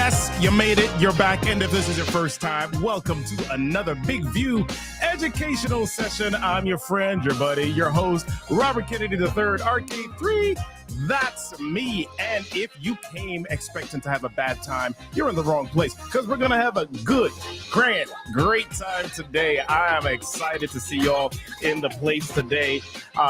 Yes, you made it. You're back. And if this is your first time, welcome to another Big View educational session. I'm your friend, your buddy, your host, Robert Kennedy III, RK3. That's me. And if you came expecting to have a bad time, you're in the wrong place because we're going to have a good, grand, great time today. I am excited to see y'all in the place today.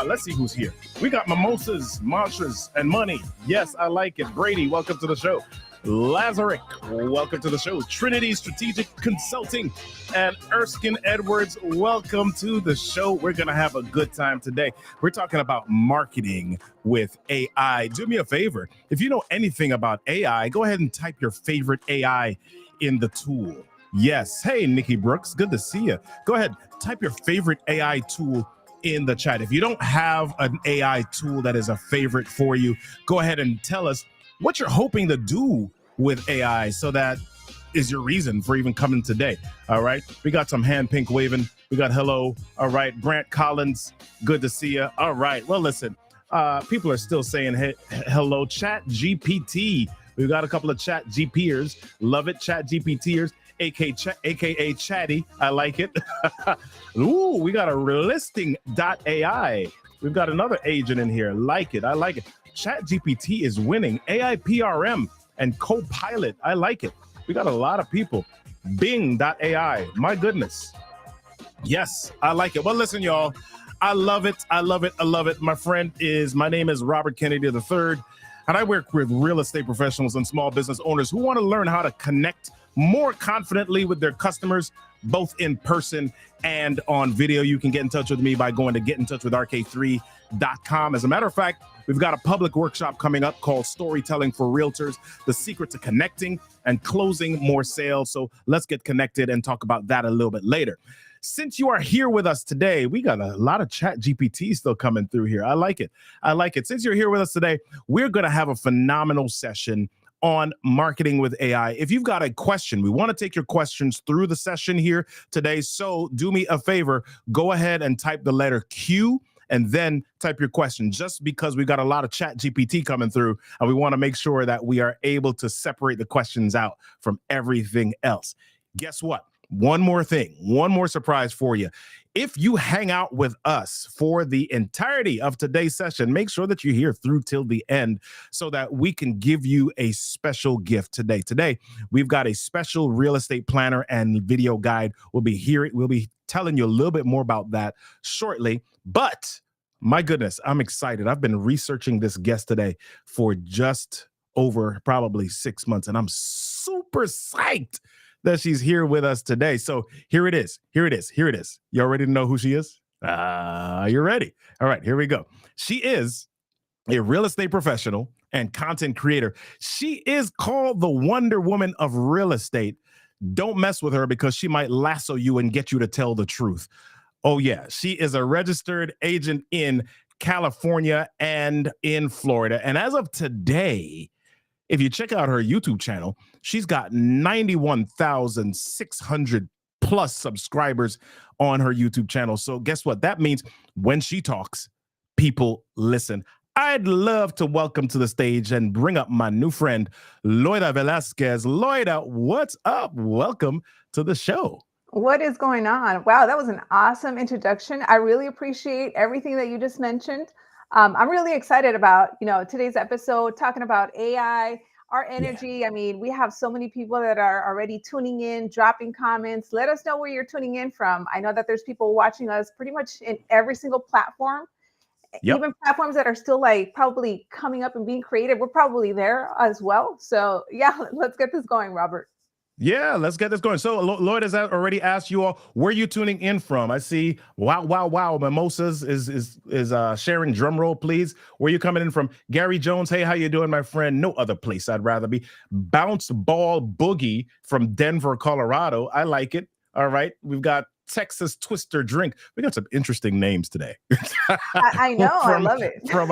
Let's see who's here. We got mimosas, mantras, and money. Yes, I like it. Brady, welcome to the show. Lazarick, welcome to the show. Trinity Strategic Consulting and Erskine Edwards, welcome to the show. We're going to have a good time today. We're talking about marketing with AI. Do me a favor. If you know anything about AI, go ahead and type your favorite AI in the tool. Yes. Hey, Nikki Brooks, good to see you. Go ahead, type your favorite AI tool in the chat. If you don't have an AI tool that is a favorite for you, go ahead and tell us what you're hoping to do with AI, so that is your reason for even coming today. All right. We got some hand pink waving. We got hello. All right. Brant Collins, good to see you. All right. Well, listen, people are still saying hello. Chat GPT. We've got a couple of Chat GPers. Love it. Chat GPTers, aka Chatty. I like it. Ooh, we got a realisting.ai. We've got another agent in here. Like it. I like it. Chat GPT is winning. AI PRM and Copilot. I like it. We got a lot of people. Bing.ai. My goodness. Yes, I like it. Well, listen, y'all. I love it. I love it. I love it. My name is Robert Kennedy III, and I work with real estate professionals and small business owners who want to learn how to connect more confidently with their customers, both in person and on video. You can get in touch with me by going to getintouchwithrk3.com. As a matter of fact, we've got a public workshop coming up called Storytelling for Realtors, the secret to connecting and closing more sales. So let's get connected and talk about that a little bit later. Since you are here with us today, we got a lot of Chat GPT still coming through here. I like it. I like it. Since you're here with us today, we're going to have a phenomenal session on marketing with AI. If you've got a question, we want to take your questions through the session here today. So do me a favor, go ahead and type the letter Q and then type your question, just because we've got a lot of Chat GPT coming through and we want to make sure that we are able to separate the questions out from everything else. Guess what? One more thing, one more surprise for you. If you hang out with us for the entirety of today's session, make sure that you're here through till the end so that we can give you a special gift today. Today, we've got a special real estate planner and video guide. We'll be telling you a little bit more about that shortly. But my goodness, I'm excited. I've been researching this guest today for just over probably 6 months, and I'm super psyched that she's here with us today. So here it is. Here it is. Here it is. You already know who she is? You're ready. All right, here we go. She is a real estate professional and content creator. She is called the Wonder Woman of real estate. Don't mess with her because she might lasso you and get you to tell the truth. Oh, yeah. She is a registered agent in California and in Florida. And as of today, if you check out her YouTube channel, she's got 91,600 plus subscribers on her YouTube channel. So guess what? That means when she talks, people listen. I'd love to welcome to the stage and bring up my new friend, Loida Velasquez. Loida, what's up? Welcome to the show. What is going on? Wow, that was an awesome introduction. I really appreciate everything that you just mentioned. I'm really excited about, today's episode, talking about AI, our energy. Yeah. I mean, we have so many people that are already tuning in, dropping comments. Let us know where you're tuning in from. I know that there's people watching us pretty much in every single platform, even platforms that are still probably coming up and being created. We're probably there as well. So yeah, let's get this going, Robert. Yeah, let's get this going. So Lloyd has already asked you all, where you tuning in from? I see, wow. Mimosas is sharing. Drum roll, please. Where you coming in from? Gary Jones, hey, how you doing, my friend? No other place I'd rather be. Bounce Ball Boogie from Denver, Colorado. I like it. All right. We've got Texas Twister Drink. We got some interesting names today. I know. I love it. From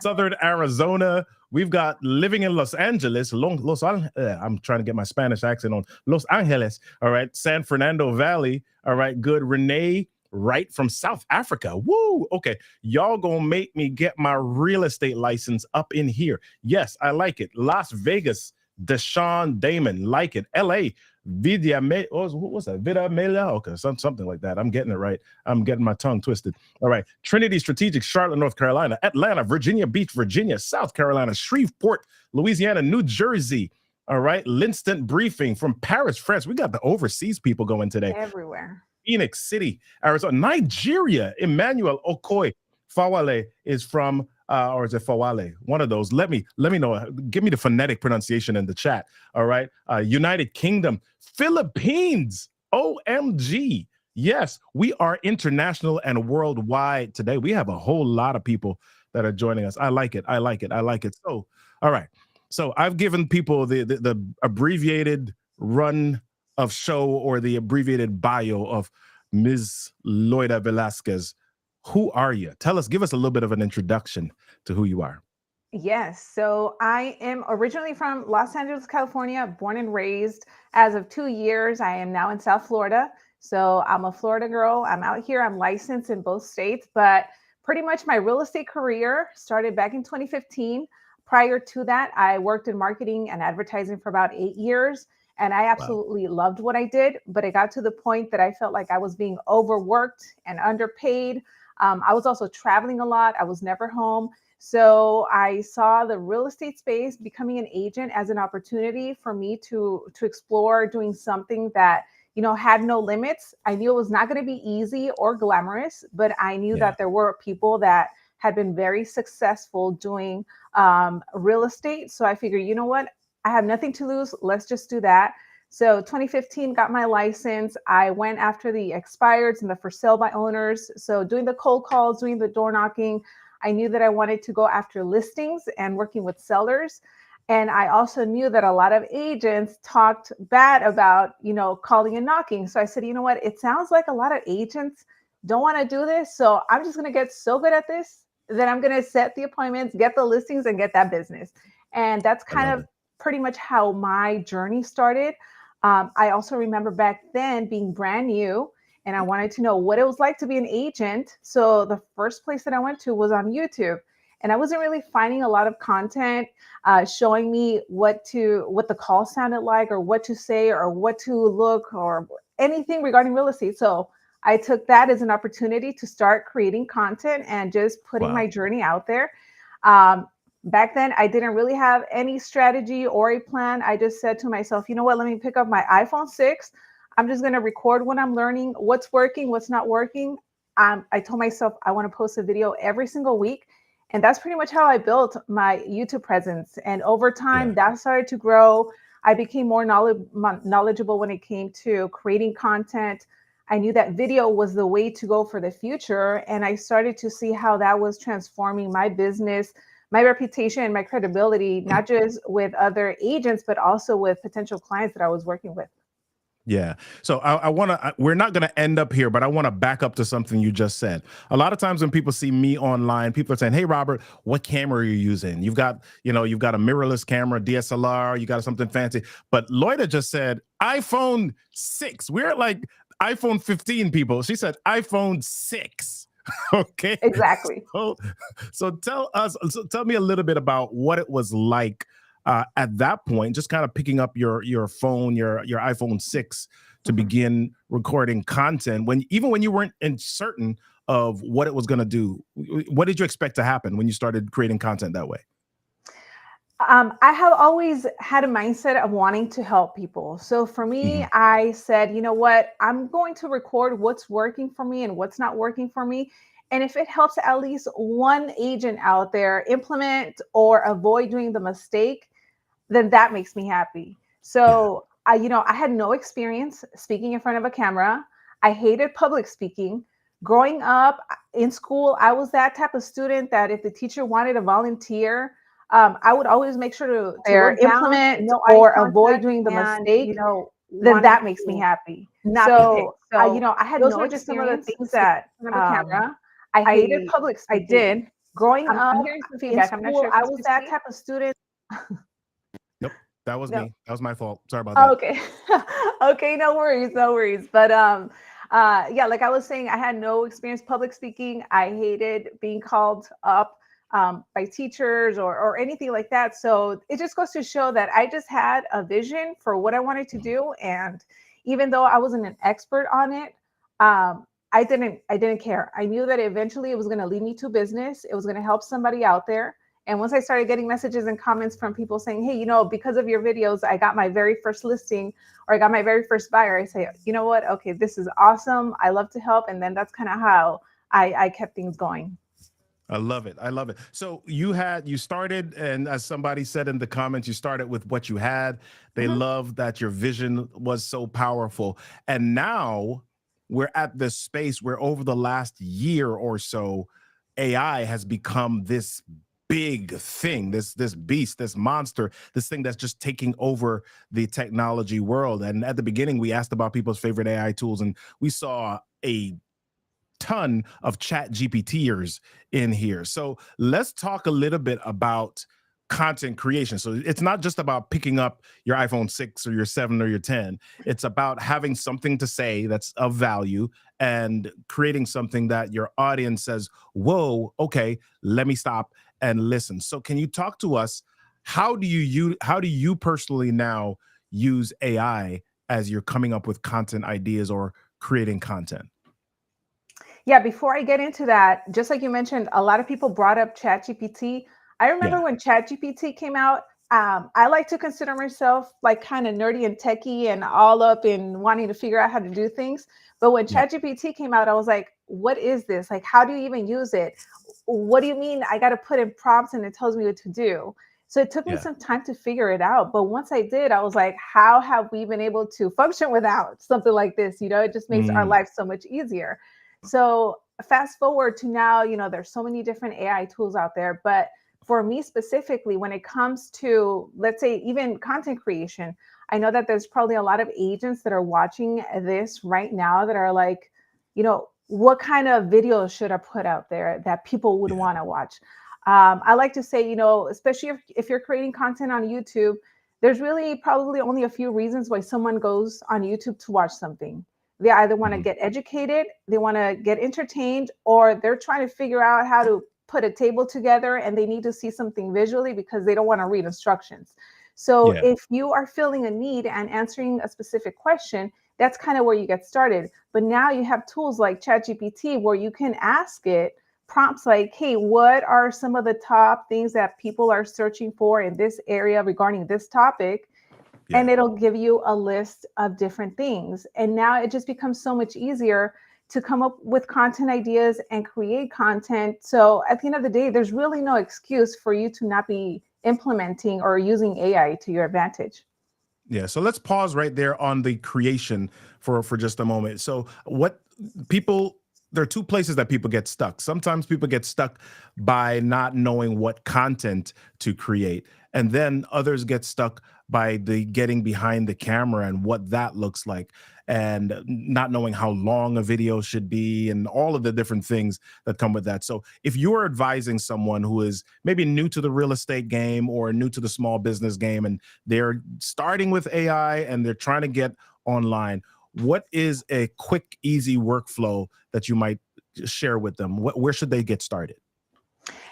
Southern Arizona. We've got living in Los Angeles. I'm trying to get my Spanish accent on. Los Angeles. All right. San Fernando Valley. All right. Good. Renee Wright from South Africa. Woo. Okay. Y'all gonna make me get my real estate license up in here. Yes, I like it. Las Vegas, Deshaun Damon, like it. LA, Vida what's that? Vida Mela? Okay, something like that. I'm getting it right. I'm getting my tongue twisted. All right. Trinity Strategic, Charlotte, North Carolina, Atlanta, Virginia Beach, Virginia, South Carolina, Shreveport, Louisiana, New Jersey. All right. Linstant Briefing from Paris, France. We got the overseas people going today. Everywhere. Phoenix City, Arizona, Nigeria, Emmanuel Okoye. Fawale is from, or is it Fawale? One of those. Let me know. Give me the phonetic pronunciation in the chat. All right. United Kingdom, Philippines. OMG. Yes, we are international and worldwide today. We have a whole lot of people that are joining us. I like it. I like it. I like it. So, all right. So I've given people the abbreviated run of show or the abbreviated bio of Ms. Loida Velasquez. Who are you? Give us a little bit of an introduction to who you are. Yes. So I am originally from Los Angeles, California, born and raised. As of 2 years, I am now in South Florida. So I'm a Florida girl. I'm out here. I'm licensed in both states, but pretty much my real estate career started back in 2015. Prior to that, I worked in marketing and advertising for about 8 years. And I absolutely loved what I did, but it got to the point that I felt like I was being overworked and underpaid. I was also traveling a lot. I was never home. So I saw the real estate space, becoming an agent, as an opportunity for me to explore doing something that, had no limits. I knew it was not going to be easy or glamorous, but I knew that there were people that had been very successful doing real estate. So I figured, you know what? I have nothing to lose. Let's just do that. So 2015, got my license. I went after the expireds and the for sale by owners. So doing the cold calls, doing the door knocking. I knew that I wanted to go after listings and working with sellers. And I also knew that a lot of agents talked bad about, calling and knocking. So I said, you know what? It sounds like a lot of agents don't want to do this. So I'm just going to get so good at this that I'm going to set the appointments, get the listings, and get that business. And that's kind of pretty much how my journey started. I also remember back then being brand new and I wanted to know what it was like to be an agent. So the first place that I went to was on YouTube. And I wasn't really finding a lot of content showing me what the call sounded like or what to say or what to look or anything regarding real estate. So I took that as an opportunity to start creating content and just putting my journey out there. Back then, I didn't really have any strategy or a plan. I just said to myself, you know what, let me pick up my iPhone 6. I'm just going to record what I'm learning, what's working, what's not working. I told myself I want to post a video every single week. And that's pretty much how I built my YouTube presence. And over time, that started to grow. I became more knowledgeable when it came to creating content. I knew that video was the way to go for the future. And I started to see how that was transforming my business, my reputation, and my credibility, not just with other agents, but also with potential clients that I was working with. Yeah. So I want to, we're not going to end up here, but I want to back up to something you just said. A lot of times when people see me online, people are saying, hey, Robert, what camera are you using? You've got a mirrorless camera, DSLR, you got something fancy. But Loida just said iPhone 6. We're like iPhone 15 people. She said iPhone 6. Okay. Exactly. So tell me a little bit about what it was like at that point, just kind of picking up your phone, your iPhone 6 to begin recording content even when you weren't certain of what it was going to do. What did you expect to happen when you started creating content that way? I have always had a mindset of wanting to help people. So for me, I said, you know what, I'm going to record what's working for me and what's not working for me. And if it helps at least one agent out there implement or avoid doing the mistake, then that makes me happy. So I had no experience speaking in front of a camera. I hated public speaking. Growing up in school, I was that type of student that if the teacher wanted to volunteer, I would always make sure to implement or avoid doing the mistake. Then that makes me happy. I had no experience some of the things that camera. I hated public speaking. I did. Growing up in school, I was that type of student. Nope, that was me. That was my fault. Sorry about that. Okay. Okay, no worries. But like I was saying, I had no experience public speaking. I hated being called up by teachers or anything like that. So it just goes to show that I just had a vision for what I wanted to do. And even though I wasn't an expert on it, I didn't care. I knew that eventually it was going to lead me to business. It was going to help somebody out there. And once I started getting messages and comments from people saying, hey, because of your videos, I got my very first listing or I got my very first buyer, I say, you know what? Okay, this is awesome. I love to help. And then that's kind of how I kept things going. I love it. I love it. So you started, and as somebody said in the comments, you started with what you had. They Mhm. love that your vision was so powerful. And now we're at this space where over the last year or so, AI has become this big thing, this beast, this monster, this thing that's just taking over the technology world. And at the beginning, we asked about people's favorite AI tools, and we saw a ton of chat GPTers in here. So let's talk a little bit about content creation. So it's not just about picking up your iPhone 6 or your 7 or your 10. It's about having something to say that's of value and creating something that your audience says, whoa, okay, let me stop and listen. So can you talk to us? How do you personally now use AI as you're coming up with content ideas or creating content? Yeah, before I get into that, just like you mentioned, a lot of people brought up ChatGPT. I remember Yeah. when ChatGPT came out, I like to consider myself like kind of nerdy and techie and all up in wanting to figure out how to do things. But when Yeah. ChatGPT came out, I was like, what is this? Like, how do you even use it? What do you mean I got to put in prompts and it tells me what to do? So it took me Yeah. some time to figure it out. But once I did, I was like, how have we been able to function without something like this? It just makes our Mm, life so much easier. So fast forward to now, there's so many different AI tools out there. But for me specifically, when it comes to, let's say, even content creation, I know that there's probably a lot of agents that are watching this right now that are like, what kind of videos should I put out there that people would yeah. want to watch? I like to say, especially if you're creating content on YouTube, there's really probably only a few reasons why someone goes on YouTube to watch something. They either want to Mhm. get educated, they want to get entertained, or they're trying to figure out how to put a table together and they need to see something visually because they don't want to read instructions. So Yeah. if you are feeling a need and answering a specific question, that's kind of where you get started. But now you have tools like ChatGPT where you can ask it prompts like, hey, what are some of the top things that people are searching for in this area regarding this topic? And Yeah. it'll give you a list of different things. And now it just becomes so much easier to come up with content ideas and create content. So at the end of the day, there's really no excuse for you to not be implementing or using AI to your advantage. Yeah. So let's pause right there on the creation for just a moment. So what people there are two places that people get stuck. Sometimes people get stuck by not knowing what content to create. And then others get stuck by the getting behind the camera and what that looks like and not knowing how long a video should be and all of the different things that come with that. So if you're advising someone who is maybe new to the real estate game or new to the small business game and they're starting with AI and they're trying to get online, what is a quick, easy workflow that you might share with them? Where should they get started?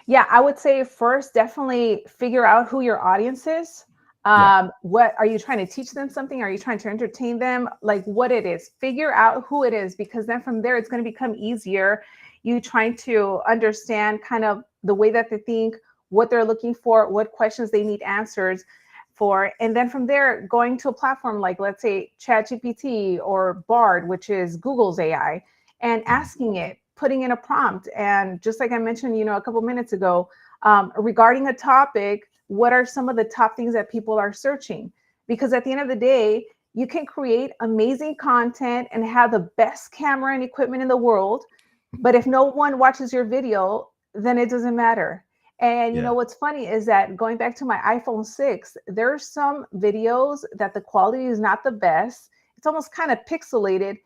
Yeah, I would say first, definitely figure out who your audience is. Yeah. What are you trying to teach them something? Are you trying to entertain them? Like what it is, figure out who it is, because then from there, it's going to become easier. You trying to understand kind of the way that they think, what they're looking for, what questions they need answers for. And then from there, going to a platform like, let's say, ChatGPT or Bard, which is Google's AI, and Mhm. asking it, putting in a prompt. And just like I mentioned, a couple minutes ago, regarding a topic, what are some of the top things that people are searching? Because at the end of the day, you can create amazing content and have the best camera and equipment in the world. But if no one watches your video, then it doesn't matter. And Yeah. what's funny is that going back to my iPhone 6, there's some videos that the quality is not the best. It's almost kind of pixelated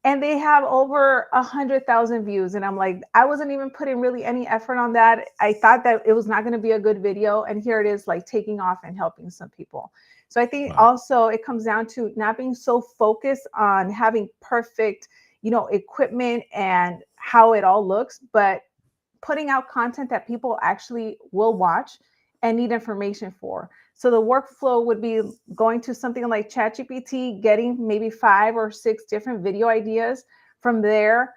and they have over 100,000 views. And I'm like, I wasn't even putting really any effort on that. I thought that it was not going to be a good video. And here it is, like taking off and helping some people. So I think Wow. also it comes down to not being so focused on having perfect, equipment and how it all looks, but putting out content that people actually will watch and need information for. So the workflow would be going to something like ChatGPT, getting maybe 5 or 6 different video ideas from there,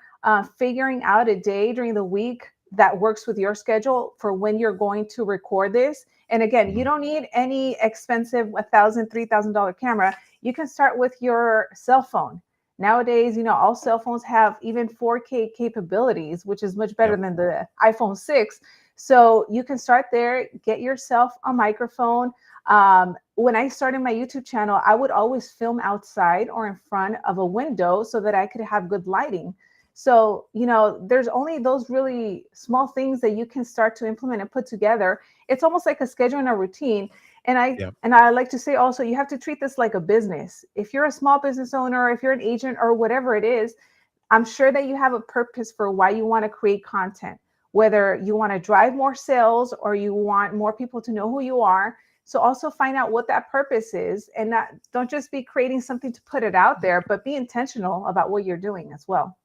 figuring out a day during the week that works with your schedule for when you're going to record this. And again, you don't need any expensive $1,000, $3,000 camera. You can start with your cell phone. Nowadays, all cell phones have even 4K capabilities, which is much better than the iPhone 6. So you can start there, get yourself a microphone. When I started my YouTube channel, I would always film outside or in front of a window so that I could have good lighting. So, there's only those really small things that you can start to implement and put together. It's almost like a schedule and a routine. And I like to say also, you have to treat this like a business. If you're a small business owner, if you're an agent or whatever it is, I'm sure that you have a purpose for why you want to create content, whether you want to drive more sales or you want more people to know who you are. So also find out what that purpose is, and don't just be creating something to put it out there, but be intentional about what you're doing as well.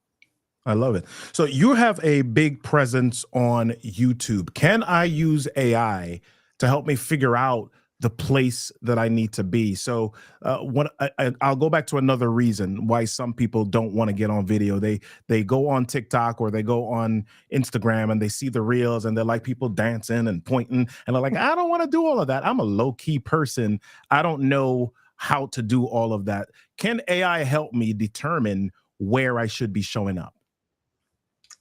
I love it. So you have a big presence on YouTube. Can I use AI to help me figure out the place that I need to be? So I'll go back to another reason why some people don't want to get on video. They go on TikTok or they go on Instagram and they see the reels and they're like people dancing and pointing and they're like, I don't want to do all of that. I'm a low key person. I don't know how to do all of that. Can AI help me determine where I should be showing up?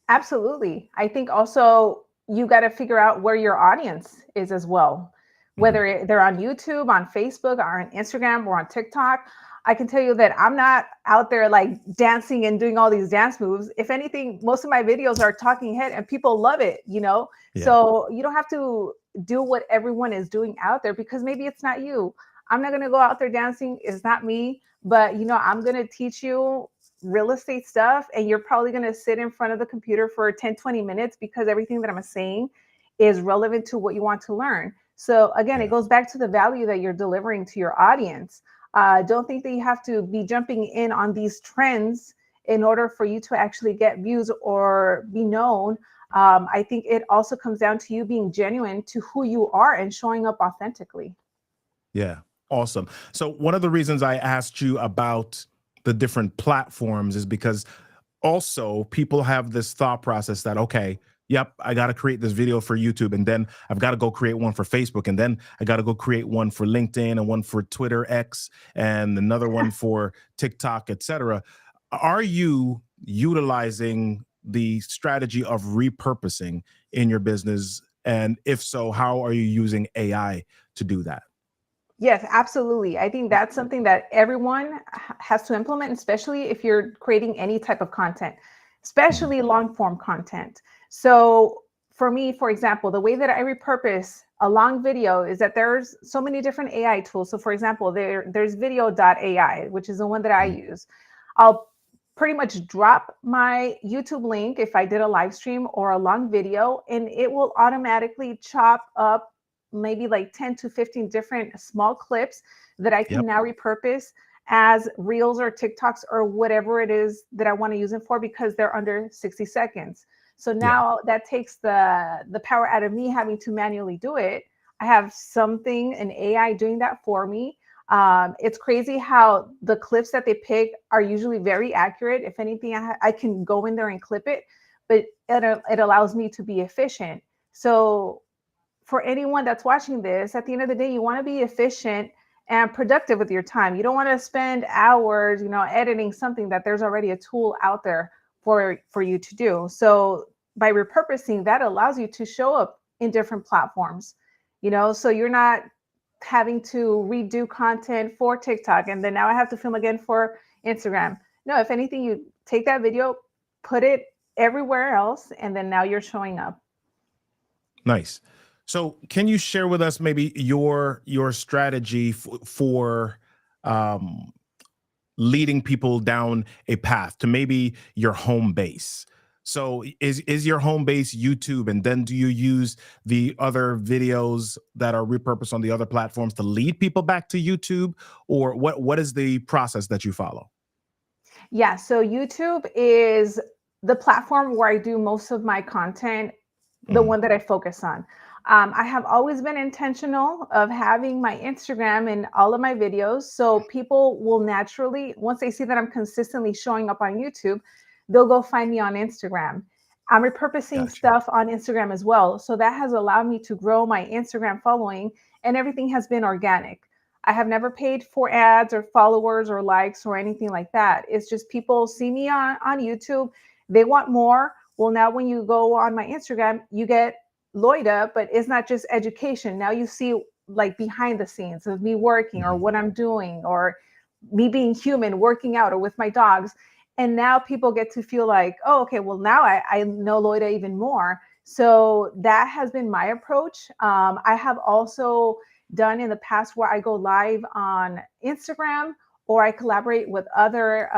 Absolutely. I think also you got to figure out where your audience is as well, whether they're on YouTube, on Facebook, or on Instagram, or on TikTok. I can tell you that I'm not out there like dancing and doing all these dance moves. If anything, most of my videos are talking head and people love it, Yeah. So you don't have to do what everyone is doing out there because maybe it's not you. I'm not going to go out there dancing. It's not me. But, I'm going to teach you real estate stuff, and you're probably going to sit in front of the computer for 10, 20 minutes because everything that I'm saying is relevant to what you want to learn. So again, it goes back to the value that you're delivering to your audience. Don't think that you have to be jumping in on these trends in order for you to actually get views or be known. I think it also comes down to you being genuine to who you are and showing up authentically. Yeah, awesome. So one of the reasons I asked you about the different platforms is because also people have this thought process that, okay, yep, I got to create this video for YouTube, and then I've got to go create one for Facebook, and then I got to go create one for LinkedIn and one for Twitter X and another one for TikTok, etc. Are you utilizing the strategy of repurposing in your business? And if so, how are you using AI to do that? Yes, absolutely. I think that's something that everyone has to implement, especially if you're creating any type of content, especially long form content. So for me, for example, the way that I repurpose a long video is that there's so many different AI tools. So for example, there's video.ai, which is the one that I use. I'll pretty much drop my YouTube link if I did a live stream or a long video, and it will automatically chop up maybe like 10 to 15 different small clips that I can now repurpose as reels or TikToks or whatever it is that I want to use them for, because they're under 60 seconds. So now that takes the power out of me having to manually do it. I have something, an AI doing that for me. It's crazy how the clips that they pick are usually very accurate. If anything, I can go in there and clip it, but it allows me to be efficient. So for anyone that's watching this, at the end of the day, you want to be efficient and productive with your time. You don't want to spend hours, editing something that there's already a tool out there for you to do. So by repurposing, that allows you to show up in different platforms, so you're not having to redo content for TikTok and then now I have to film again for Instagram. No, if anything, you take that video, put it everywhere else, and then now you're showing up. Nice. So can you share with us maybe your strategy for leading people down a path to maybe your home base? So is your home base YouTube, and then do you use the other videos that are repurposed on the other platforms to lead people back to YouTube, or what is the process that you follow? Yeah, so YouTube is the platform where I do most of my content the one that I focus on. I have always been intentional of having my Instagram in all of my videos. So people will naturally, once they see that I'm consistently showing up on YouTube, they'll go find me on Instagram. I'm repurposing Gotcha. stuff on Instagram as well. So that has allowed me to grow my Instagram following, and everything has been organic. I have never paid for ads or followers or likes or anything like that. It's just people see me on YouTube, they want more. Well, now when you go on my Instagram, you get Loida, but it's not just education. Now you see like behind the scenes of me working or Mhm. what I'm doing or me being human, working out or with my dogs. And now people get to feel like, oh, okay, well, now I know Loida even more. So that has been my approach. I have also done in the past where I go live on Instagram or I collaborate with other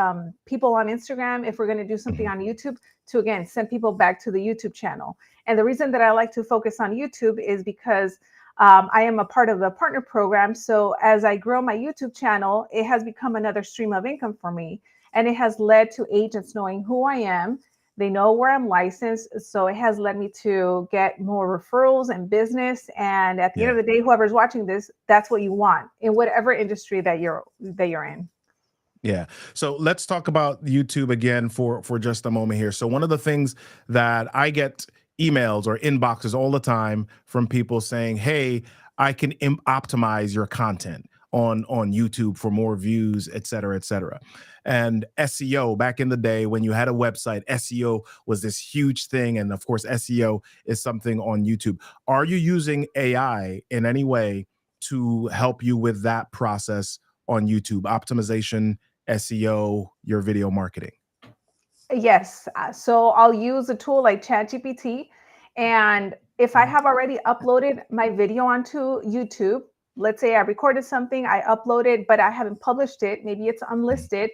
people on Instagram if we're going to do something Mhm. on YouTube to, again, send people back to the YouTube channel. And the reason that I like to focus on YouTube is because I am a part of the partner program. So as I grow my YouTube channel, it has become another stream of income for me. And it has led to agents knowing who I am. They know where I'm licensed. So it has led me to get more referrals and business. And at the end Yeah. of the day, whoever's watching this, that's what you want in whatever industry that you're in. Yeah. So let's talk about YouTube again for just a moment here. So one of the things that I get emails or inboxes all the time from people saying, "Hey, I can optimize your content on YouTube for more views, et cetera, et cetera." And SEO, back in the day when you had a website, SEO was this huge thing, and of course, SEO is something on YouTube. Are you using AI in any way to help you with that process on YouTube optimization? SEO, your video marketing? Yes. So I'll use a tool like ChatGPT. And if I Mhm. have already uploaded my video onto YouTube, let's say I recorded something, I uploaded, but I haven't published it, maybe it's Mhm. unlisted.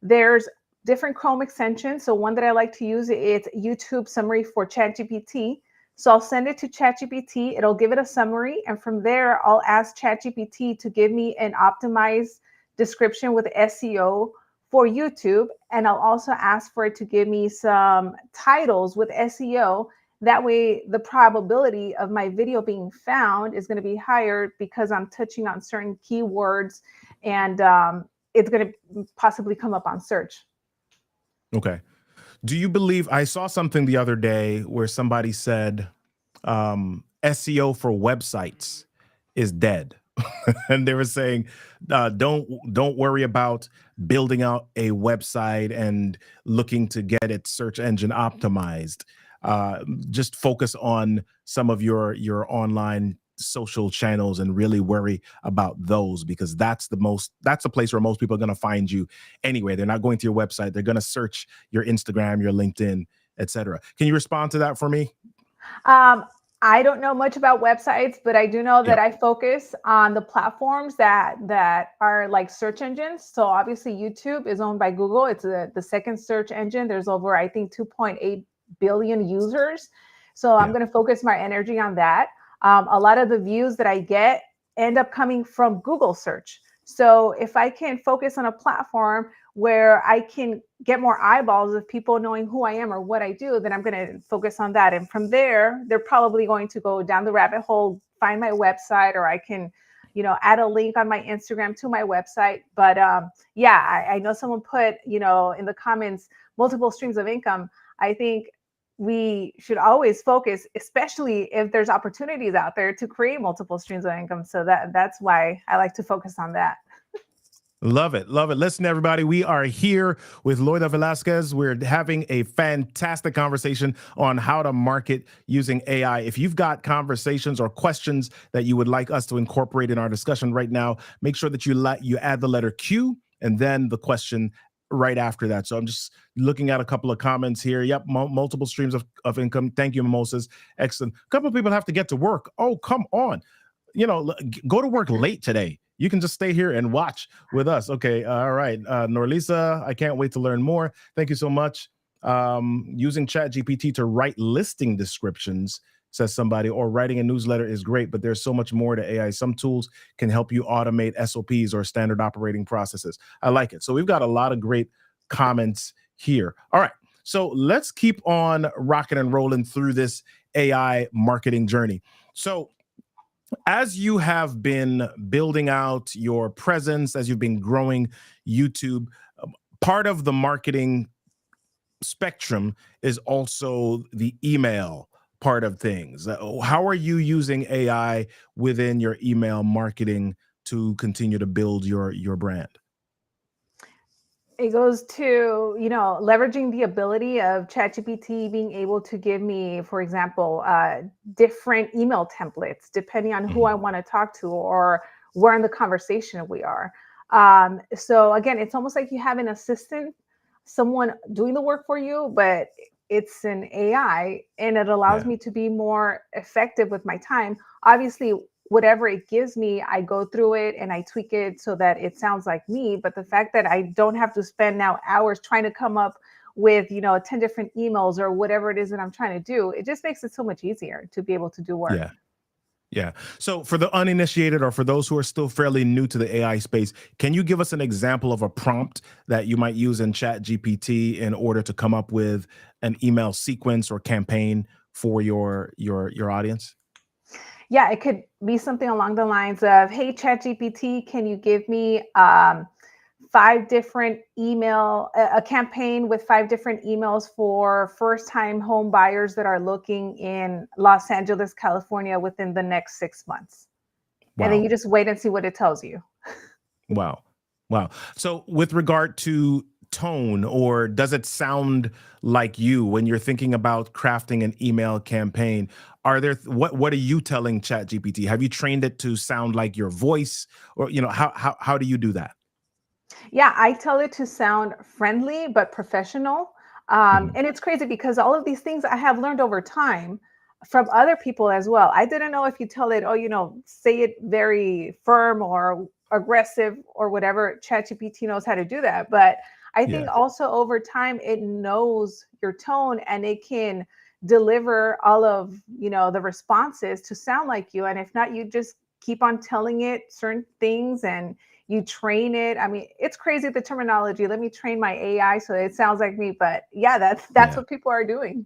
There's different Chrome extensions. So one that I like to use is YouTube summary for ChatGPT. So I'll send it to ChatGPT, it'll give it a summary. And from there, I'll ask ChatGPT to give me an optimized description with SEO for YouTube. And I'll also ask for it to give me some titles with SEO. That way, the probability of my video being found is going to be higher because I'm touching on certain keywords and it's going to possibly come up on search. Okay. Do you believe I saw something the other day where somebody said SEO for websites is dead, and they were saying don't worry about building out a website and looking to get it search engine optimized. Just focus on some of your online social channels and really worry about those because that's the place where most people are going to find you anyway. They're not going to your website, they're going to search your Instagram, your LinkedIn, etc. Can you respond to that for me? Um, I don't know much about websites, but I do know that Yep. I focus on the platforms that are like search engines. So obviously YouTube is owned by Google. It's the second search engine. There's over, I think, 2.8 billion users. So I'm Yeah. going to focus my energy on that. A lot of the views that I get end up coming from Google search. So if I can focus on a platform where I can get more eyeballs of people knowing who I am or what I do, then I'm going to focus on that. And from there, they're probably going to go down the rabbit hole, find my website, or I can, add a link on my Instagram to my website. But yeah, I know someone put, in the comments, multiple streams of income. I think we should always focus, especially if there's opportunities out there to create multiple streams of income. So that's why I like to focus on that. Love it. Love it. Listen, everybody, we are here with Loida Velasquez. We're having a fantastic conversation on how to market using AI. If you've got conversations or questions that you would like us to incorporate in our discussion right now, make sure that you add the letter Q and then the question right after that. So I'm just looking at a couple of comments here. Yep, multiple streams of income. Thank you, Mimosas. Excellent. A couple of people have to get to work. Oh, come on. Go to work late today. You can just stay here and watch with us. Okay. All right. Norlisa, I can't wait to learn more. Thank you so much. Using ChatGPT to write listing descriptions, says somebody, or writing a newsletter is great, but there's so much more to AI. Some tools can help you automate SOPs or standard operating processes. I like it. So we've got a lot of great comments here. All right. So let's keep on rocking and rolling through this AI marketing journey. So, as you have been building out your presence, as you've been growing YouTube, part of the marketing spectrum is also the email part of things. How are you using AI within your email marketing to continue to build your brand? It goes to, leveraging the ability of ChatGPT being able to give me, for example, different email templates depending on who I Mhm. want to talk to or where in the conversation we are. So again, it's almost like you have an assistant, someone doing the work for you, but it's an AI and it allows Yeah, me to be more effective with my time. Obviously, whatever it gives me, I go through it and I tweak it so that it sounds like me. But the fact that I don't have to spend now hours trying to come up with, 10 different emails or whatever it is that I'm trying to do, it just makes it so much easier to be able to do work. yeah. Yeah. So for the uninitiated or for those who are still fairly new to the AI space, can you give us an example of a prompt that you might use in Chat GPT in order to come up with an email sequence or campaign for your audience? Yeah, it could be something along the lines of, "Hey, ChatGPT, can you give me five different a campaign with five different emails for first-time home buyers that are looking in Los Angeles, California within the next 6 months." And then you Wow. just wait and see what it tells you. Wow. Wow. So with regard to tone, or does it sound like you when you're thinking about crafting an email campaign? Are there what are you telling ChatGPT? Have you trained it to sound like your voice, or how do you do that? Yeah, I tell it to sound friendly but professional. Mhm. And it's crazy because all of these things I have learned over time from other people as well. I didn't know if you tell it, oh, say it very firm or aggressive or whatever, ChatGPT knows how to do that. But I think Yeah. also over time, it knows your tone and it can deliver all of, the responses to sound like you. And if not, you just keep on telling it certain things and you train it. I mean, it's crazy the terminology. Let me train my AI so it sounds like me. But yeah, that's Yeah. what people are doing.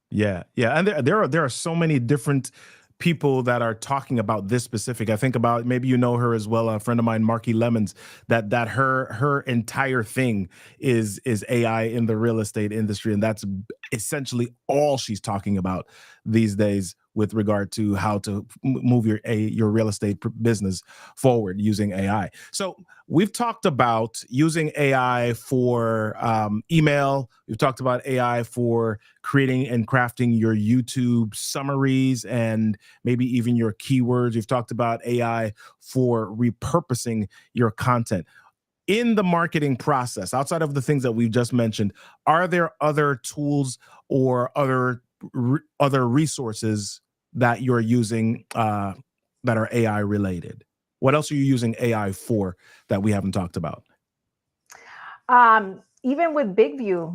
Yeah, yeah, and there are so many different people that are talking about this specific. I think about, maybe you know her as well, a friend of mine, Marky Lemons. That her entire thing is AI in the real estate industry, and that's essentially all she's talking about these days with regard to how to move your real estate business forward using AI. So we've talked about using AI for email. We've talked about AI for creating and crafting your YouTube summaries and maybe even your keywords. We've talked about AI for repurposing your content. In the marketing process, outside of the things that we've just mentioned, are there other tools or other resources that you're using that are AI related? What else are you using AI for that we haven't talked about? Even with Big View,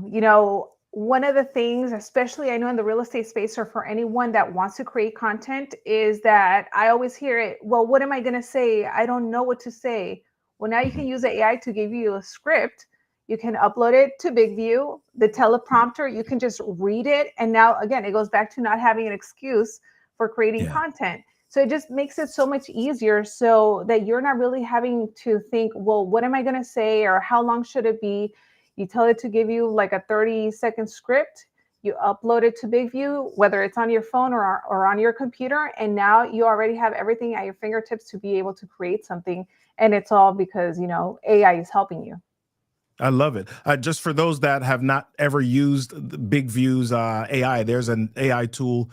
one of the things, especially I know in the real estate space or for anyone that wants to create content, is that I always hear it, well, what am I going to say? I don't know what to say. Well, now you can Mhm. use the AI to give you a script. You can upload it to Big View, the teleprompter, you can just read it. And now, again, it goes back to not having an excuse for creating Yeah. content. So it just makes it so much easier so that you're not really having to think, well, what am I going to say or how long should it be? You tell it to give you like a 30-second script. You upload it to BigView, whether it's on your phone or on your computer. And now you already have everything at your fingertips to be able to create something. And it's all because, AI is helping you. I love it. Just for those that have not ever used the Big View's AI, there's an AI tool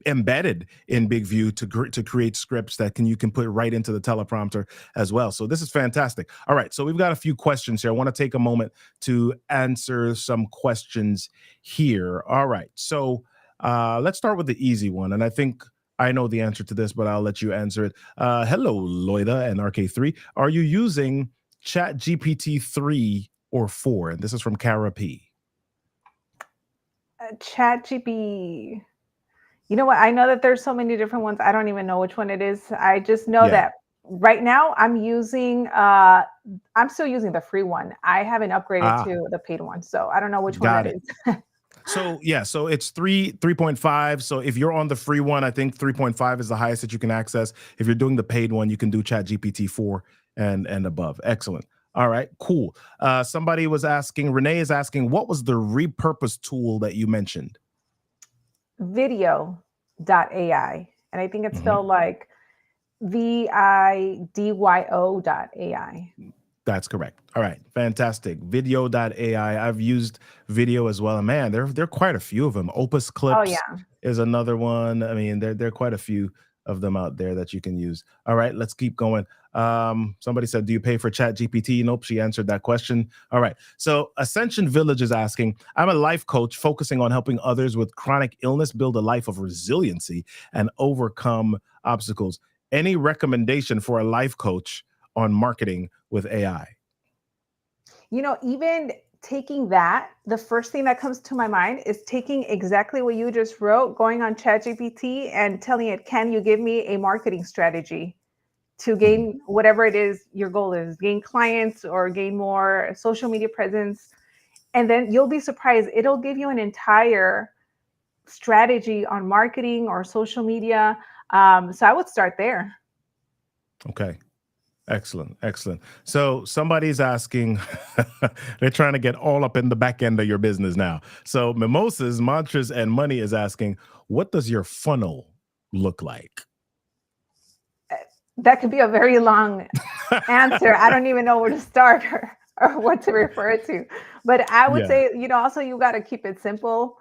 embedded in Big View to create scripts that you can put right into the teleprompter as well. So this is fantastic. All right, so we've got a few questions here. I want to take a moment to answer some questions here. All right, so let's start with the easy one, and I think I know the answer to this, but I'll let you answer it. Hello, Loida and RK3. Are you using Chat GPT 3 or 4? And this is from Kara P. Chat GP. You know what? I know that there's so many different ones. I don't even know which one it is. I just know Yeah. that right now I'm still using the free one. I haven't upgraded Ah, to the paid one. So I don't know which one that got it. is. So yeah, so it's 3.5. So if you're on the free one, I think 3.5 is the highest that you can access. If you're doing the paid one, you can do Chat GPT 4 and above. Excellent. All right, cool. Somebody was asking, Renee is asking, what was the repurpose tool that you mentioned? Vidyo.ai. And I think it's Mhm. spelled like VIDYO.ai. That's correct. All right, fantastic. Video.ai. I've used video as well. And man, there are quite a few of them. Opus Oh, Clips yeah. is another one. I mean, there are quite a few of them out there that you can use. All right, let's keep going. Somebody said, "Do you pay for Chat GPT?" Nope, she answered that question. All right. So Ascension Village is asking, "I'm a life coach focusing on helping others with chronic illness build a life of resiliency and overcome obstacles. Any recommendation for a life coach on marketing with AI?" Even taking that, the first thing that comes to my mind is taking exactly what you just wrote, going on ChatGPT and telling it, can you give me a marketing strategy to Mhm. gain whatever it is your goal is, gain clients or gain more social media presence? And then you'll be surprised. It'll give you an entire strategy on marketing or social media. So I would start there. Okay. Excellent. Excellent. So somebody's asking, they're trying to get all up in the back end of your business now. So Mimosas, Mantras, and Money is asking, what does your funnel look like? That could be a very long answer. I don't even know where to start or what to refer to. But I would Yeah. say, also you got to keep it simple.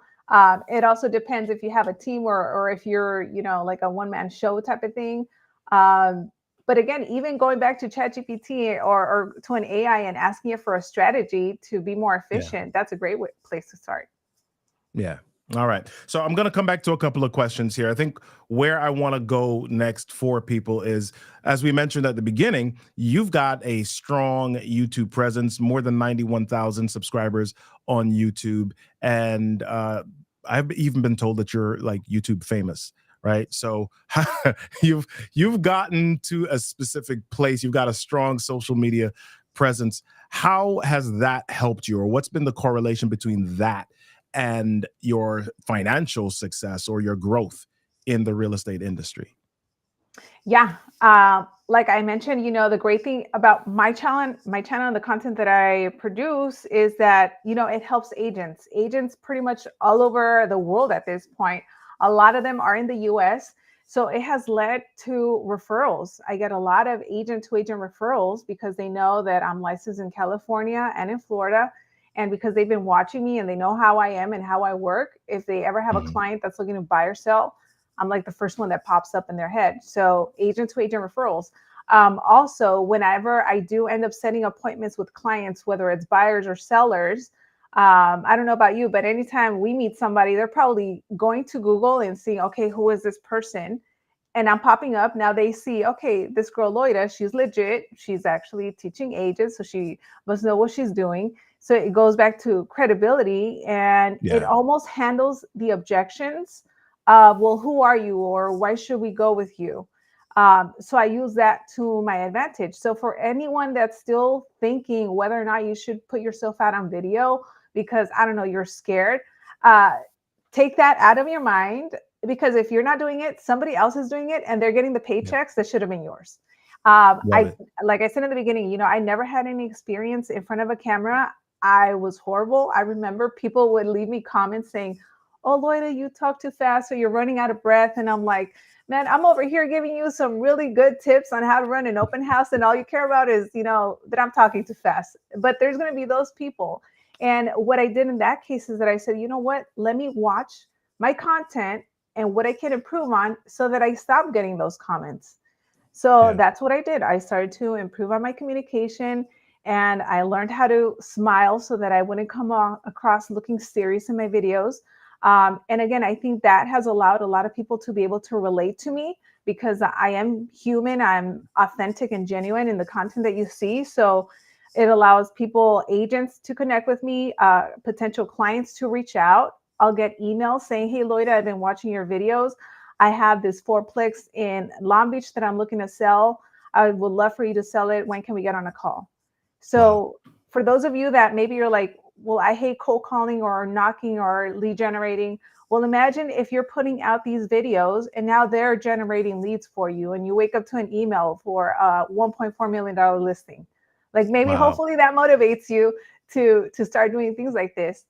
It also depends if you have a team or if you're, like a one man show type of thing. Um, but again, even going back to ChatGPT or to an AI and asking it for a strategy to be more Yeah. efficient, that's a great place to start. Yeah. All right. So I'm going to come back to a couple of questions here. I think where I want to go next for people is, as we mentioned at the beginning, you've got a strong YouTube presence, more than 91,000 subscribers on YouTube. And I've even been told that you're like YouTube famous. Right. So you've you've gotten to a specific place. You've got a strong social media presence. How has that helped you, or what's been the correlation between that and your financial success or your growth in the real estate industry? Yeah. Like I mentioned, the great thing about my channel and the content that I produce is that, it helps agents pretty much all over the world at this point. A lot of them are in the US. So it has led to referrals. I get a lot of agent to agent referrals because they know that I'm licensed in California and in Florida. And because they've been watching me and they know how I am and how I work, if they ever have a Mhm. client that's looking to buy or sell, I'm like the first one that pops up in their head. So agent to agent referrals. Also, whenever I do end up setting appointments with clients, whether it's buyers or sellers, I don't know about you, but anytime we meet somebody, they're probably going to Google and seeing, okay, who is this person? And I'm popping up. Now they see, okay, this girl Loida, she's legit. She's actually teaching agents, so she must know what she's doing. So it goes back to credibility, and it Yeah. almost handles the objections of, well, who are you, or why should we go with you? So I use that to my advantage. So for anyone that's still thinking whether or not you should put yourself out on video because I don't know, you're scared, uh, take that out of your mind, because if you're not doing it, somebody else is doing it and they're getting the Yeah. paychecks that should have been yours. Love I it. like I said in the beginning, I never had any experience in front of a camera. I was horrible. I remember people would leave me comments saying, "Oh, Loida, you talk too fast or you're running out of breath." And I'm like, man, I'm over here giving you some really good tips on how to run an open house, and all you care about is, that I'm talking too fast. But there's going to be those people. And what I did in that case is that I said, you know what? Let me watch my content and what I can improve on so that I stop getting those comments. So Yeah. that's what I did. I started to improve on my communication, and I learned how to smile so that I wouldn't come across looking serious in my videos. And again, I think that has allowed a lot of people to be able to relate to me because I am human, I'm authentic and genuine in the content that you see. So it allows people, agents to connect with me, potential clients to reach out. I'll get emails saying, "Hey, Loida, I've been watching your videos. I have this fourplex in Long Beach that I'm looking to sell. I would love for you to sell it. When can we get on a call?" Wow. So for those of you that maybe you're like, well, I hate cold calling or knocking or lead generating. Well, imagine if you're putting out these videos and now they're generating leads for you, and you wake up to an email for a $1.4 million listing. Like maybe Wow. hopefully that motivates you to start doing things like this.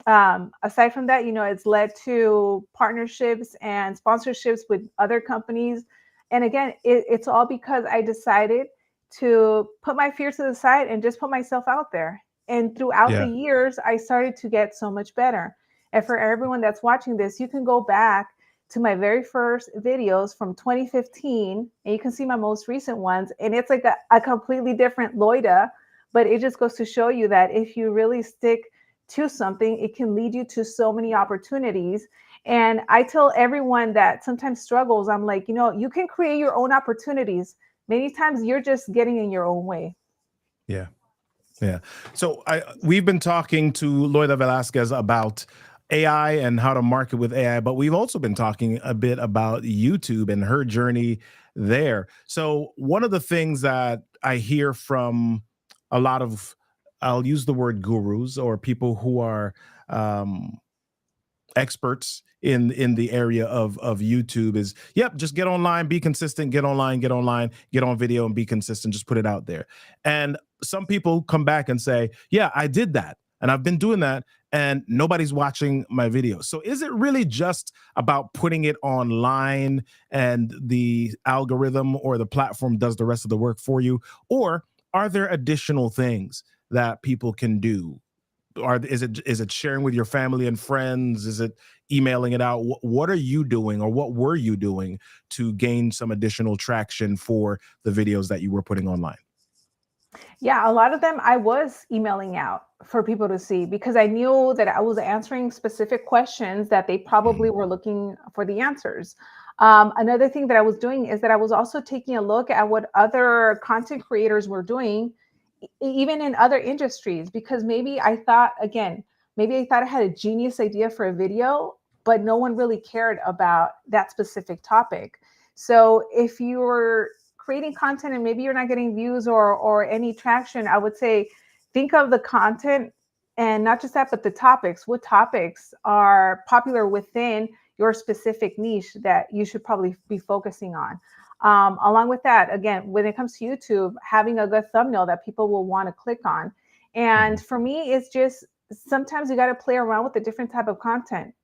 Aside from that, it's led to partnerships and sponsorships with other companies. And again, it's all because I decided to put my fears to the side and just put myself out there. And throughout the Yeah. years, I started to get so much better. And for everyone that's watching this, you can go back to my very first videos from 2015, and you can see my most recent ones. And it's like a completely different Loida, but it just goes to show you that if you really stick to something, it can lead you to so many opportunities. And I tell everyone that sometimes struggles, I'm like, you can create your own opportunities. Many times you're just getting in your own way. Yeah. Yeah. So we've been talking to Loida Velasquez about AI and how to market with AI, but we've also been talking a bit about YouTube and her journey there. So one of the things that I hear from a lot of, I'll use the word gurus or people who are experts in the area of YouTube is, yep, just get online, be consistent, get online, get on video and be consistent, just put it out there. And some people come back and say, yeah, I did that and I've been doing that and nobody's watching my videos. So is it really just about putting it online and the algorithm or the platform does the rest of the work for you? Or are there additional things that people can do? Is it sharing with your family and friends? Is it emailing it out? What are you doing, or what were you doing to gain some additional traction for the videos that you were putting online? Yeah, a lot of them I was emailing out for people to see because I knew that I was answering specific questions that they probably Mhm. were looking for the answers. Another thing that I was doing is that I was also taking a look at what other content creators were doing, even in other industries, because maybe I thought I had a genius idea for a video, but no one really cared about that specific topic. So if you're creating content and maybe you're not getting views or any traction, I would say think of the content and not just that, but the topics. What topics are popular within your specific niche that you should probably be focusing on? Along with that, again, when it comes to YouTube, having a good thumbnail that people will want to click on. And Mhm. for me, it's just sometimes you got to play around with the different type of content.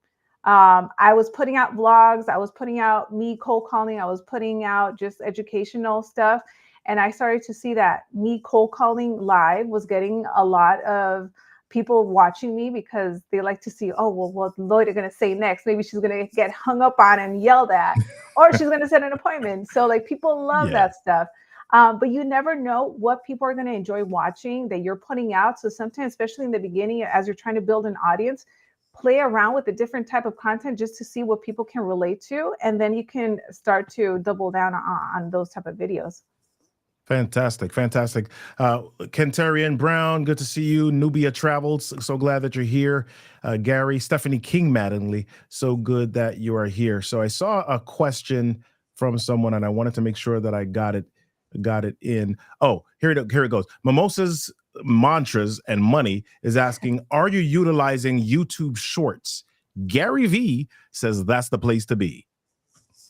I was putting out vlogs, I was putting out me cold calling, I was putting out just educational stuff. And I started to see that me cold calling live was getting a lot of people watching me because they like to see, oh, well, what Lloyd are going to say next? Maybe she's going to get hung up on and yelled at, or she's going to set an appointment. So, like, people love Yeah. that stuff. But you never know what people are going to enjoy watching that you're putting out. So, sometimes, especially in the beginning, as you're trying to build an audience, play around with a different type of content just to see what people can relate to, and then you can start to double down on those type of videos. Fantastic, fantastic. Kentarian Brown, good to see you. Nubia Travels, so glad that you're here. Gary, Stephanie King Mattingly, so good that you are here. So I saw a question from someone, and I wanted to make sure that I got it in. Oh, here it goes. Mimosas, Mantras, and Money is asking, are you utilizing YouTube Shorts? Gary V says that's the place to be.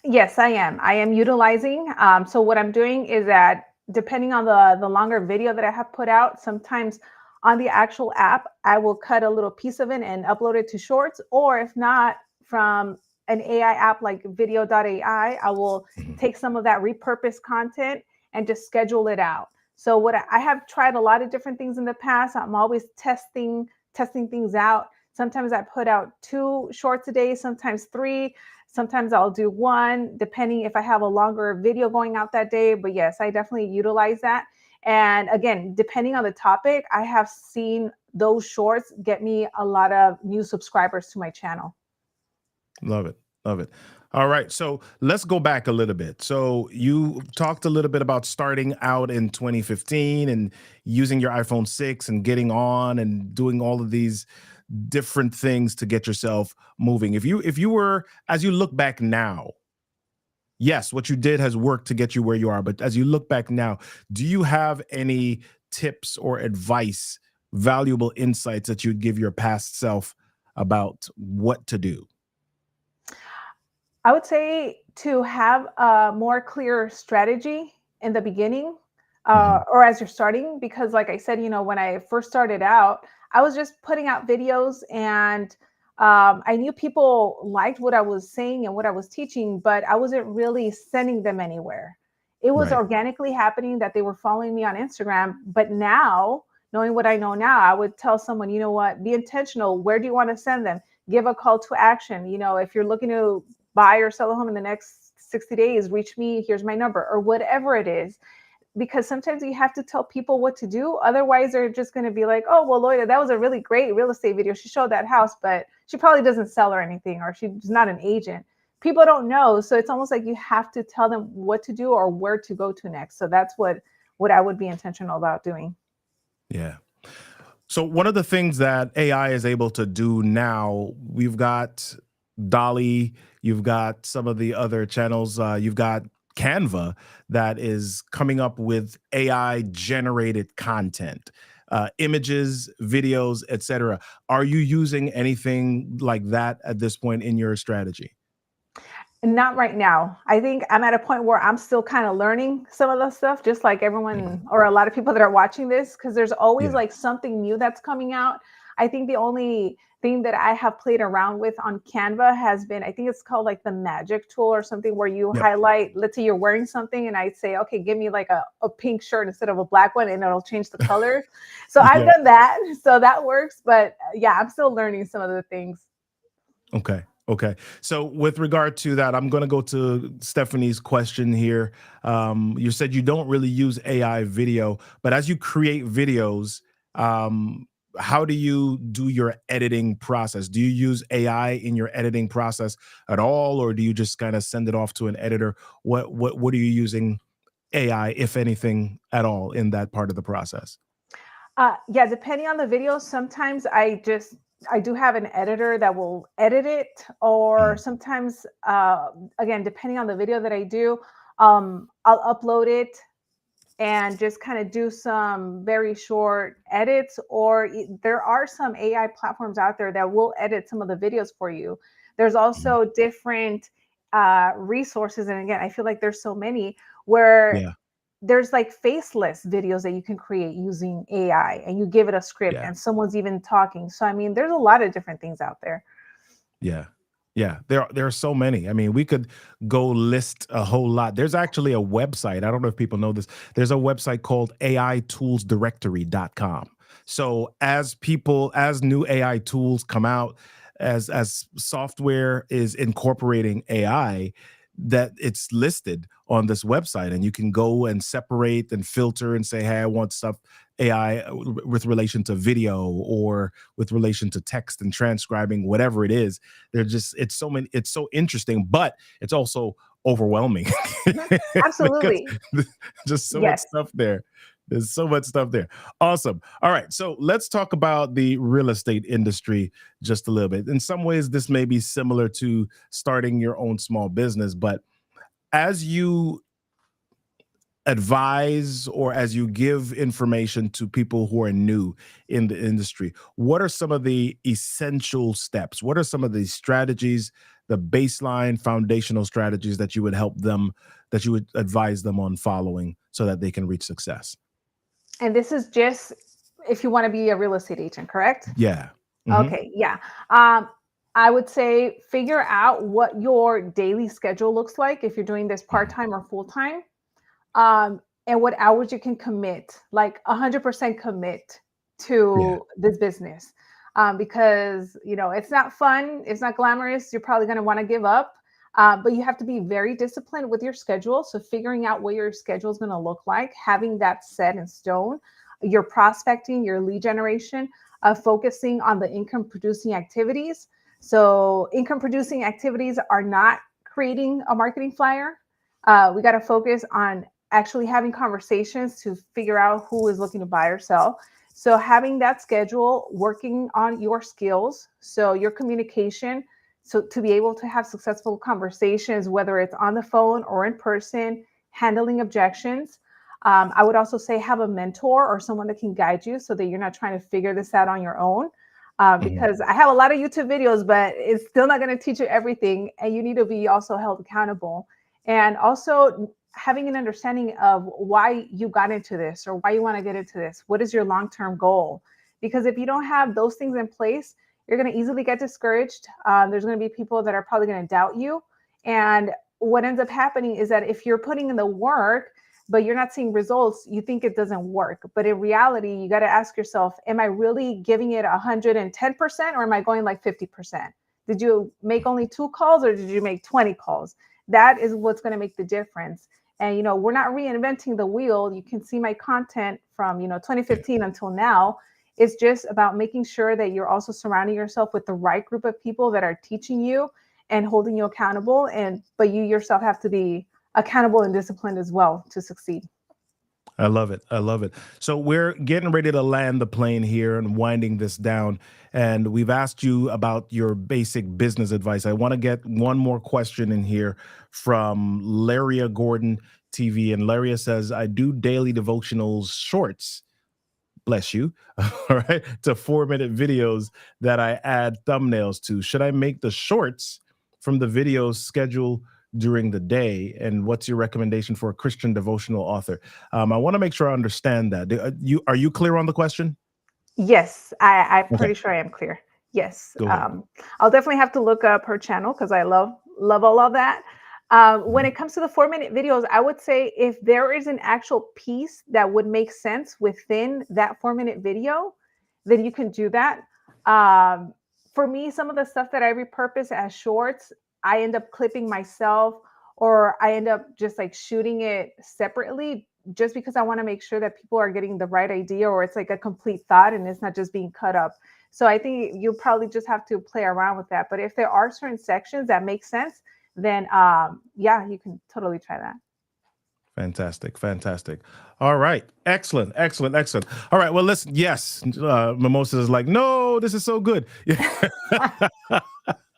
Yes, I am. I am utilizing. So what I'm doing is that depending on the longer video that I have put out, sometimes on the actual app, I will cut a little piece of it and upload it to Shorts, or if not, from an AI app like Video.ai, I will Mhm. take some of that repurposed content and just schedule it out. So what I have tried a lot of different things in the past. I'm always testing things out. Sometimes I put out 2 shorts a day, sometimes 3. Sometimes I'll do one, depending if I have a longer video going out that day. But yes, I definitely utilize that. And again, depending on the topic, I have seen those shorts get me a lot of new subscribers to my channel. Love it. Love it. All right. So let's go back a little bit. So you talked a little bit about starting out in 2015 and using your iPhone 6 and getting on and doing all of these different things to get yourself moving. If you were, as you look back now, yes, what you did has worked to get you where you are, but as you look back now, do you have any tips or advice valuable insights that you'd give your past self about what to do? I would say to have a more clear strategy in the beginning, Hmm. or as you're starting, because like I said, when I first started out, I was just putting out videos and I knew people liked what I was saying and what I was teaching, but I wasn't really sending them anywhere. It was Right. organically happening that they were following me on Instagram. But now, knowing what I know now, I would tell someone, you know what, be intentional. Where do you want to send them? Give a call to action. If you're looking to buy or sell a home in the next 60 days, reach me, here's my number, or whatever it is. Because sometimes you have to tell people what to do. Otherwise, they're just going to be like, oh, well, Loida, that was a really great real estate video. She showed that house, but she probably doesn't sell or anything, or she's not an agent. People don't know. So it's almost like you have to tell them what to do or where to go to next. So that's what I would be intentional about doing. Yeah. So one of the things that AI is able to do now, we've got Dolly, you've got some of the other channels, you've got Canva that is coming up with AI generated content, images, videos, etc. Are you using anything like that at this point in your strategy? Not right now. I think I'm at a point where I'm still kind of learning some of the stuff, just like Mhm. everyone or a lot of people that are watching this, because there's always Yeah. like something new that's coming out. I think the only thing that I have played around with on Canva has been, I think it's called like the magic tool or something, where you Yep. highlight, let's say you're wearing something, and I say, okay, give me like a pink shirt instead of a black one, and it'll change the colors. So I've Yep. done that. So that works. But yeah, I'm still learning some of the things. Okay. Okay. So with regard to that, I'm going to go to Stephanie's question here. You said you don't really use AI video, but as you create videos, um, how do you do your editing process? Do you use AI in your editing process at all, or do you just kind of send it off to an editor? What are you using AI, if anything, at all in that part of the process? Yeah, depending on the video, sometimes I do have an editor that will edit it, or Mm, sometimes again, depending on the video that I do, I'll upload it and just kind of do some very short edits. Or there are some AI platforms out there that will edit some of the videos for you. There's mhm. also different resources, and again, I feel like there's so many where Yeah. there's like faceless videos that you can create using AI, and you give it a script Yeah. and someone's even talking. So I mean, there's a lot of different things out there. Yeah. Yeah, there are so many. I mean, we could go list a whole lot. There's actually a website. I don't know if people know this. There's a website called aitoolsdirectory.com. So as new AI tools come out, as software is incorporating AI, that it's listed on this website, and you can go and separate and filter and say, hey, I want stuff AI with relation to video or with relation to text and transcribing, whatever it is. They're just, it's so interesting, but it's also overwhelming Mhm. because Absolutely. just so much Yes. stuff there. There's so much stuff there. Awesome. All right. So let's talk about the real estate industry just a little bit. In some ways, this may be similar to starting your own small business, but as you advise or as you give information to people who are new in the industry, what are some of the essential steps? What are some of the strategies, the baseline foundational strategies that you would help them, that you would advise them on following so that they can reach success? And this is just if you want to be a real estate agent, correct? Yeah. Hmm. Okay, yeah. Um, I would say figure out what your daily schedule looks like if you're doing this part Hmm. time or full time, and what hours you can commit, like 100% commit Yeah. to this business. Because it's not fun, it's not glamorous. You're probably going to want to give up, but you have to be very disciplined with your schedule. So figuring out what your schedule is going to look like, having that set in stone, your prospecting, your lead generation, focusing on the income producing activities. So income producing activities are not creating a marketing flyer. We got to focus on actually having conversations to figure out who is looking to buy or sell. So having that schedule, working on your skills, so your communication, so to be able to have successful conversations, whether it's on the phone or in person, handling objections. I would also say have a mentor or someone that can guide you so that you're not trying to figure this out on your own. Mhm. Because I have a lot of YouTube videos, but it's still not going to teach you everything. And you need to be also held accountable. And also having an understanding of why you got into this or why you want to get into this. What is your long term goal? Because if you don't have those things in place, you're going to easily get discouraged. There's going to be people that are probably going to doubt you. And what ends up happening is that if you're putting in the work, but you're not seeing results, you think it doesn't work. But in reality, you got to ask yourself, am I really giving it 110% or am I going like 50%? Did you make only 2 calls or did you make 20 calls? That is what's going to make the difference. And, we're not reinventing the wheel. You can see my content from, 2015 until now. It's just about making sure that you're also surrounding yourself with the right group of people that are teaching you and holding you accountable. But you yourself have to be accountable and disciplined as well to succeed. I love it. I love it. So we're getting ready to land the plane here and winding this down. And we've asked you about your basic business advice. I want to get one more question in here from Laria Gordon TV. And Laria says, I do daily devotionals shorts, bless you, all right, to 4-minute videos that I add thumbnails to. Should I make the shorts from the videos schedule during the day? And what's your recommendation for a Christian devotional author? I want to make sure I understand that. Are you clear on the question? Yes, I'm Okay, pretty sure I am clear. Yes, go ahead. I'll definitely have to look up her channel because I love all of that. When Mhm. it comes to the 4-minute videos, I would say if there is an actual piece that would make sense within that 4-minute video, then you can do that. Um, for me, some of the stuff that I repurpose as shorts, I end up clipping myself, or I end up just like shooting it separately just because I want to make sure that people are getting the right idea or it's like a complete thought and it's not just being cut up. So I think you probably just have to play around with that. But if there are certain sections that make sense, then yeah, you can totally try that. Fantastic, fantastic. All right, excellent, excellent, excellent. All right, well, listen. Yes, Mimosa is like, no, this is so good.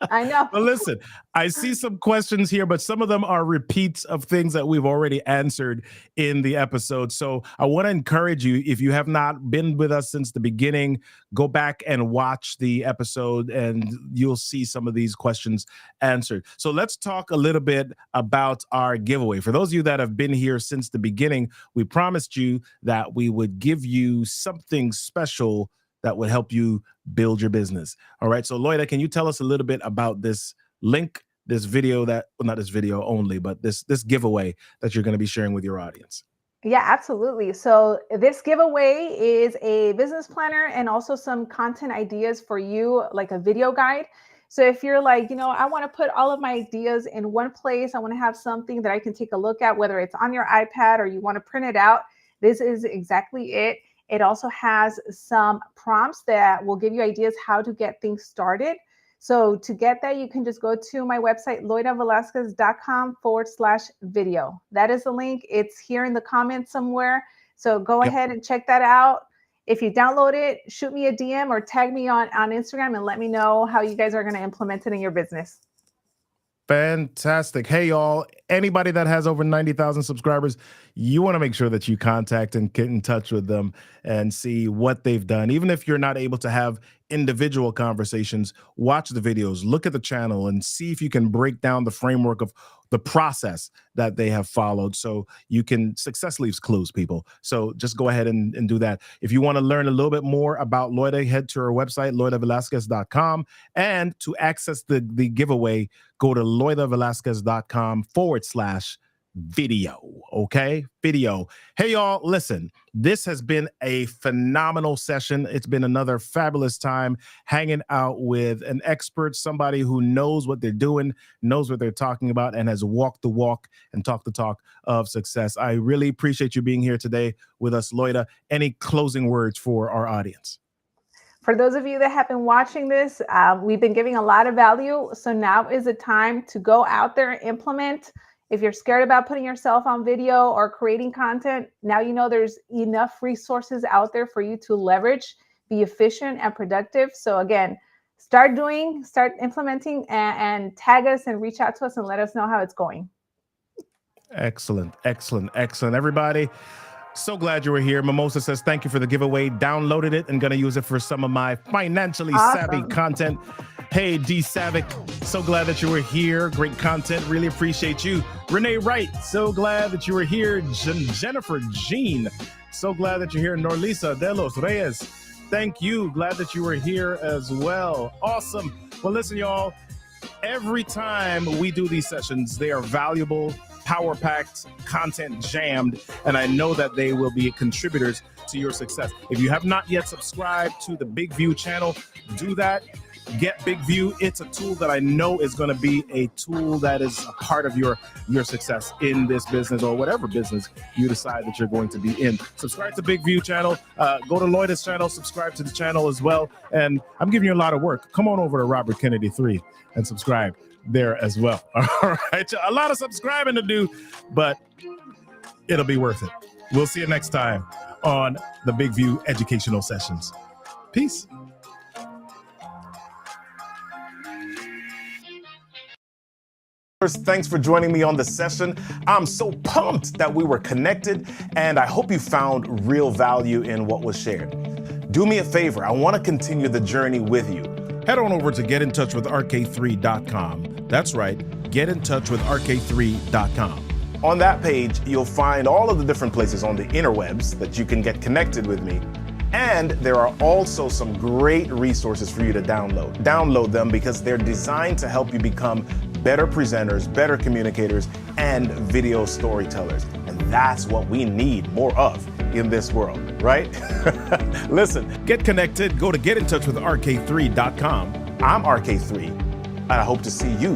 I know. But listen, I see some questions here, but some of them are repeats of things that we've already answered in the episode. So I want to encourage you, if you have not been with us since the beginning, go back and watch the episode and you'll see some of these questions answered. So let's talk a little bit about our giveaway. For those of you that have been here since the beginning, we promised you that we would give you something special that would help you build your business. All right. So, Loida, can you tell us a little bit about this link, this video that, well, not this video only, but this giveaway that you're going to be sharing with your audience? Yeah, absolutely. So this giveaway is a business planner and also some content ideas for you, like a video guide. So if you're like, I want to put all of my ideas in one place, I want to have something that I can take a look at, whether it's on your iPad or you want to print it out, this is exactly it. It also has some prompts that will give you ideas how to get things started. So to get that, you can just go to my website, loidavelasquez.com/video. That is the link. It's here in the comments somewhere. So go Yep. ahead and check that out. If you download it, shoot me a DM or tag me on Instagram and let me know how you guys are going to implement it in your business. Fantastic. Hey, y'all, anybody that has over 90,000 subscribers, you want to make sure that you contact and get in touch with them and see what they've done. Even if you're not able to have individual conversations, watch the videos, look at the channel, and see if you can break down the framework of the process that they have followed so you can success leaves clues, people. So just go ahead and do that. If you want to learn a little bit more about Loida, head to our website, loidavelasquez.com. And to access the giveaway, go to loidavelasquez.com/video. Okay, video. Hey, y'all, listen, this has been a phenomenal session. It's been another fabulous time hanging out with an expert, somebody who knows what they're doing, knows what they're talking about, and has walked the walk and talked the talk of success. I really appreciate you being here today with us, Loida. Any closing words for our audience? For those of you that have been watching this, we've been giving a lot of value. So now is the time to go out there and implement. If you're scared about putting yourself on video or creating content, now you know there's enough resources out there for you to leverage, be efficient and productive. So again, start implementing, and tag us and reach out to us and let us know how it's going. Excellent, excellent, excellent. Everybody, So glad you were here. Mimosa says, thank you for the giveaway. Downloaded it and going to use it for some of my financially savvy content. Hey, D Savick, so glad that you were here. Great content. Really appreciate you. Renee Wright, so glad that you were here. Jennifer Jean, so glad that you're here. Norlisa de los Reyes, thank you. Glad that you were here as well. Awesome. Well, listen, y'all, every time we do these sessions, they are valuable, power-packed, content jammed, and I know that they will be contributors to your success. If you have not yet subscribed to the Big View channel, do that. Get Big View. It's a tool that I know is going to be a tool that is a part of your success in this business or whatever business you decide that you're going to be in. Subscribe to Big View channel. Go to Lloyd's channel. Subscribe to the channel as well. And I'm giving you a lot of work. Come on over to Robert Kennedy 3 and subscribe there as well. All right. A lot of subscribing to do, but it'll be worth it. We'll see you next time on the Big View Educational Sessions. Peace. Thanks for joining me on the session. I'm so pumped that we were connected, and I hope you found real value in what was shared. Do me a favor. I want to continue the journey with you. Head on over to getintouchwithrk3.com. That's right, getintouchwithrk3.com. On that page, you'll find all of the different places on the interwebs that you can get connected with me. And there are also some great resources for you to download. Download them because they're designed to help you become better presenters, better communicators, and video storytellers. And that's what we need more of in this world, right? Listen, get connected. Go to getintouchwithrk3.com. I'm RK3, and I hope to see you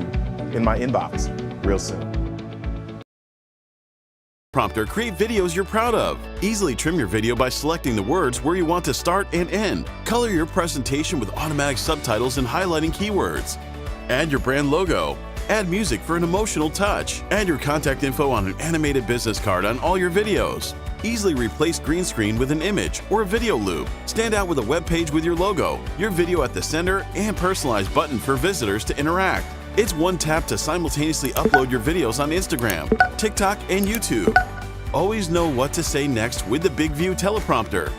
in my inbox real soon. Prompter, create videos you're proud of. Easily trim your video by selecting the words where you want to start and end. Color your presentation with automatic subtitles and highlighting keywords. Add your brand logo. Add music for an emotional touch. Add your contact info on an animated business card on all your videos. Easily replace green screen with an image or a video loop. Stand out with a web page with your logo, your video at the center, and personalized button for visitors to interact. It's one tap to simultaneously upload your videos on Instagram, TikTok, and YouTube. Always know what to say next with the Big View teleprompter.